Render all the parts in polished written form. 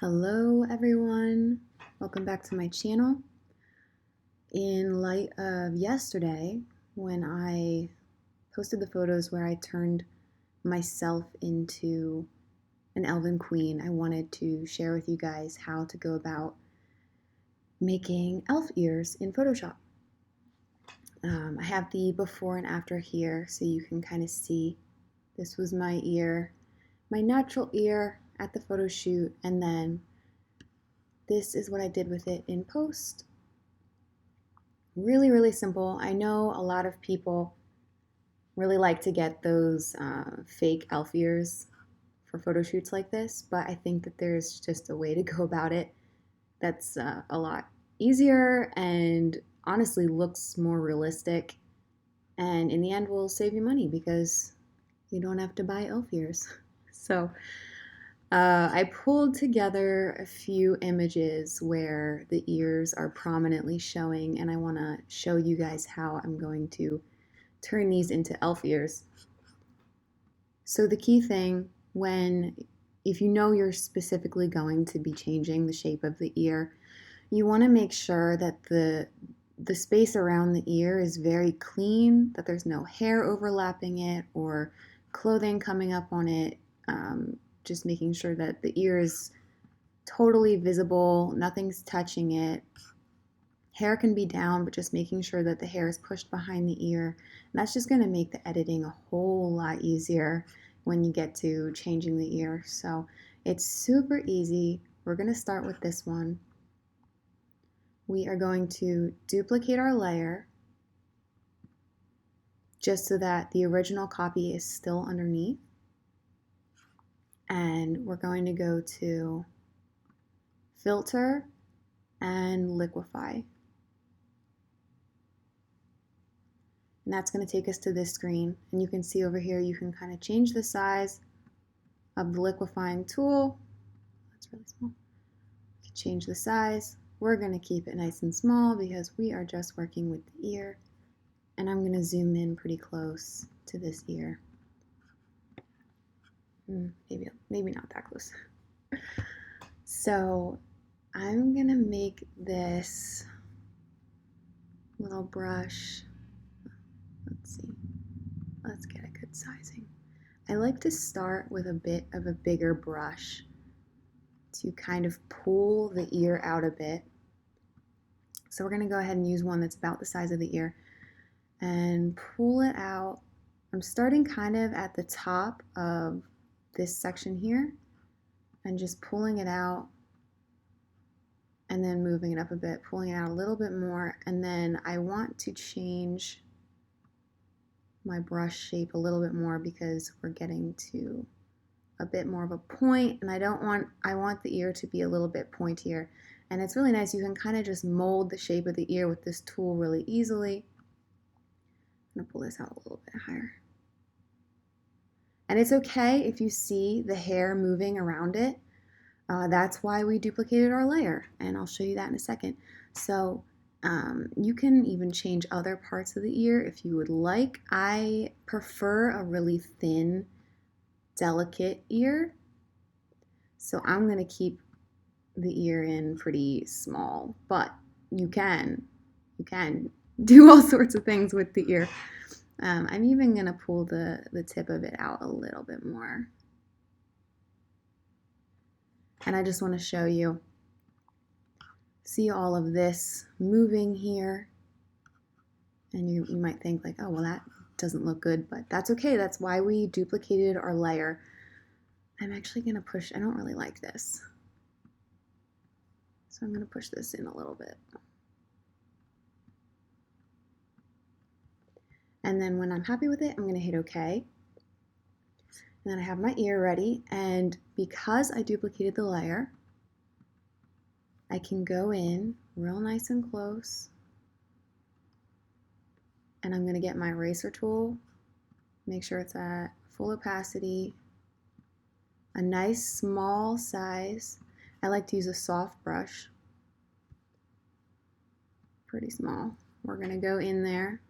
Hello everyone, welcome back to my channel. In light of yesterday when I posted the photos where I turned myself into an elven queen, I wanted to share with you guys how to go about making elf ears in Photoshop. I have the before and after here so you can kind of see this was my ear, my natural ear at the photo shoot, and then this is what I did with it in post. Really, really simple. I know a lot of people really like to get those fake elf ears for photo shoots like this, but I think that there's just a way to go about it that's a lot easier and honestly looks more realistic, and in the end will save you money because you don't have to buy elf ears. So I pulled together a few images where the ears are prominently showing, and I want to show you guys how I'm going to turn these into elf ears. So the key thing if you know you're specifically going to be changing the shape of the ear, you want to make sure that the space around the ear is very clean, that there's no hair overlapping it or clothing coming up on it. Just making sure that the ear is totally visible, nothing's touching it. Hair can be down, but just making sure that the hair is pushed behind the ear. And that's just going to make the editing a whole lot easier when you get to changing the ear. So it's super easy. We're going to start with this one. We are going to duplicate our layer just so that the original copy is still underneath. And we're going to go to Filter and Liquify. And that's going to take us to this screen. And you can see over here, you can kind of change the size of the liquefying tool. That's really small. You can change the size. We're going to keep it nice and small because we are just working with the ear. And I'm going to zoom in pretty close to this ear. Maybe not that close. So I'm going to make this little brush. Let's see. Let's get a good sizing. I like to start with a bit of a bigger brush to kind of pull the ear out a bit. So we're going to go ahead and use one that's about the size of the ear and pull it out. I'm starting kind of at the top of this section here and just pulling it out and then moving it up a bit, pulling it out a little bit more, and then I want to change my brush shape a little bit more because we're getting to a bit more of a point, and I want the ear to be a little bit pointier. And it's really nice, you can kind of just mold the shape of the ear with this tool really easily. I'm gonna pull this out a little bit higher. And it's okay if you see the hair moving around it. That's why we duplicated our layer, and I'll show you that in a second. So you can even change other parts of the ear if you would like. I prefer a really thin, delicate ear, so I'm going to keep the ear in pretty small, but you can do all sorts of things with the ear. I'm even going to pull the tip of it out a little bit more. And I just want to show you, see all of this moving here. And you might think like, oh, well, that doesn't look good, but that's okay. That's why we duplicated our layer. I'm actually going to push, I don't really like this. So I'm going to push this in a little bit. And then when I'm happy with it, I'm going to hit OK. And then I have my ear ready. And because I duplicated the layer, I can go in real nice and close. And I'm going to get my eraser tool, make sure it's at full opacity, a nice small size. I like to use a soft brush, pretty small. We're going to go in there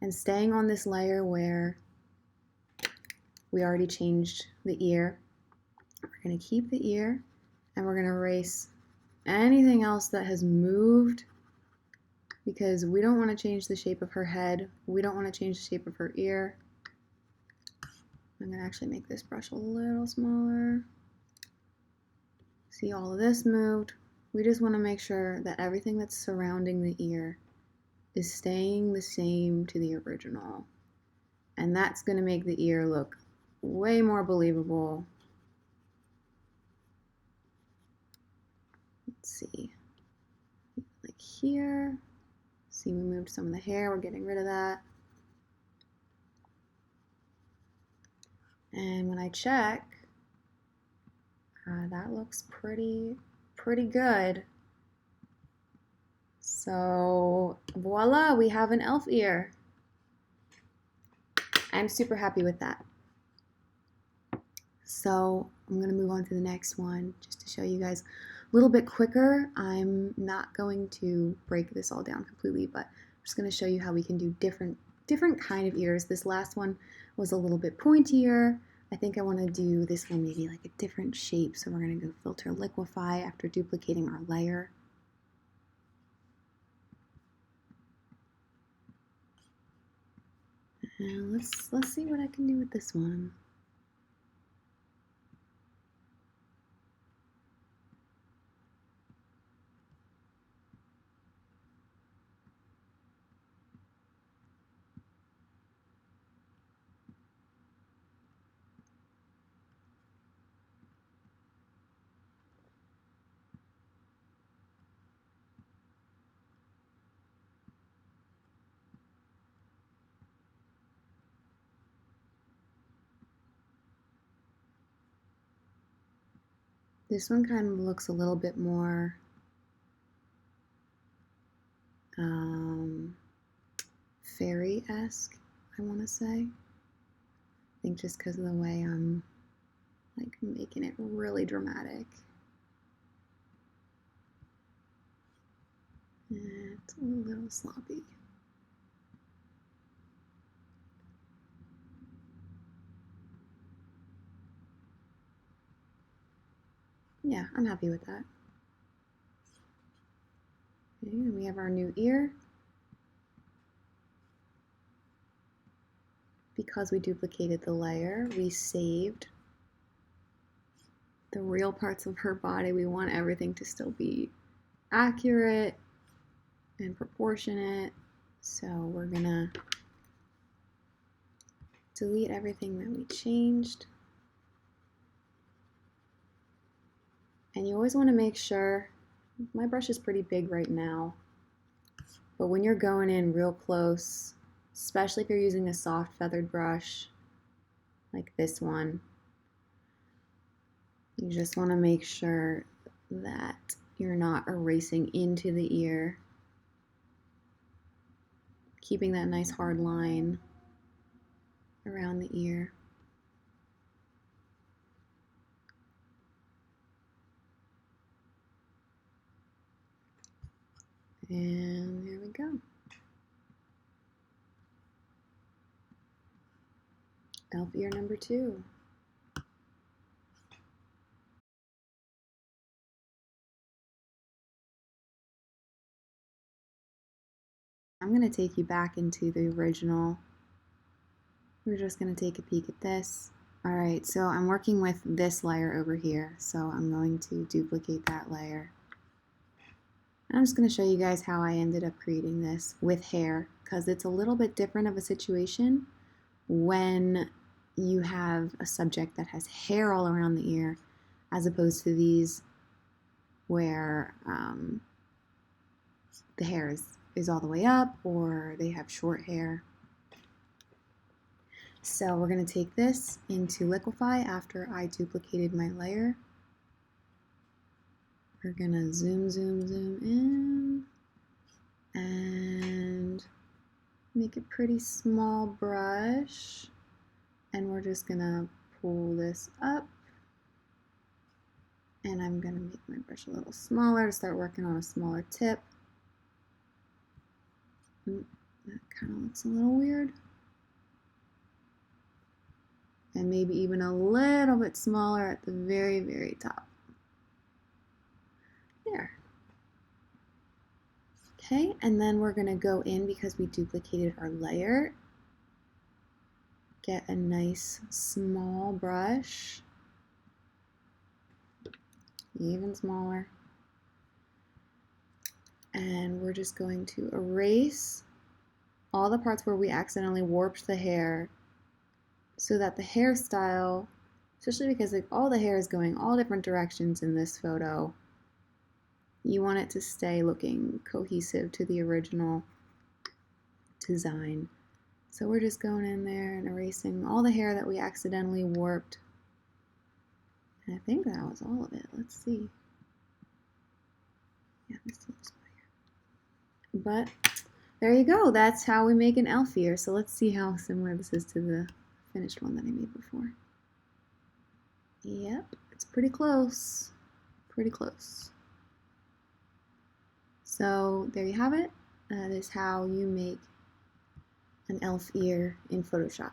and staying on this layer where we already changed the ear. We're going to keep the ear And we're gonna erase anything else that has moved because we don't want to change the shape of her head. We don't want to change the shape of her ear. I'm gonna actually make this brush a little smaller. See, all of this moved. We just want to make sure that everything that's surrounding the ear is staying the same to the original. And that's going to make the ear look way more believable. Let's see, like here. See, we moved some of the hair. We're getting rid of that. And when I check, that looks pretty good. So voila, we have an elf ear. I'm super happy with that. So I'm going to move on to the next one just to show you guys a little bit quicker. I'm not going to break this all down completely, but I'm just going to show you how we can do different kind of ears. This last one was a little bit pointier. I think I want to do this one maybe like a different shape. So we're going to go filter liquefy after duplicating our layer. And let's see what I can do with this one. This one kind of looks a little bit more fairy-esque, I want to say. I think just because of the way I'm like making it really dramatic. It's a little sloppy. Yeah, I'm happy with that. Okay, and we have our new ear. Because we duplicated the layer, we saved the real parts of her body. We want everything to still be accurate and proportionate. So we're gonna delete everything that we changed. And you always want to make sure, my brush is pretty big right now, but when you're going in real close, especially if you're using a soft feathered brush like this one, you just want to make sure that you're not erasing into the ear, keeping that nice hard line around the ear. And there we go. Elf ear number 2. I'm going to take you back into the original. We're just going to take a peek at this. Alright, so I'm working with this layer over here, so I'm going to duplicate that layer. I'm just going to show you guys how I ended up creating this with hair, because it's a little bit different of a situation when you have a subject that has hair all around the ear, as opposed to these where the hair is all the way up or they have short hair. So we're going to take this into liquefy after I duplicated my layer. We're going to zoom in and make a pretty small brush, and we're just going to pull this up, and I'm going to make my brush a little smaller to start working on a smaller tip. That kind of looks a little weird. And maybe even a little bit smaller at the very top. Okay, and then we're gonna go in because we duplicated our layer. Get a nice small brush, even smaller. And we're just going to erase all the parts where we accidentally warped the hair so that the hairstyle, especially because like all the hair is going all different directions in this photo, you want it to stay looking cohesive to the original design. So we're just going in there and erasing all the hair that we accidentally warped. And I think that was all of it. Let's see. Yeah, this looks better. But there you go. That's how we make an elf ear. So let's see how similar this is to the finished one that I made before. Yep, it's pretty close. Pretty close. So there you have it. That is how you make an elf ear in Photoshop.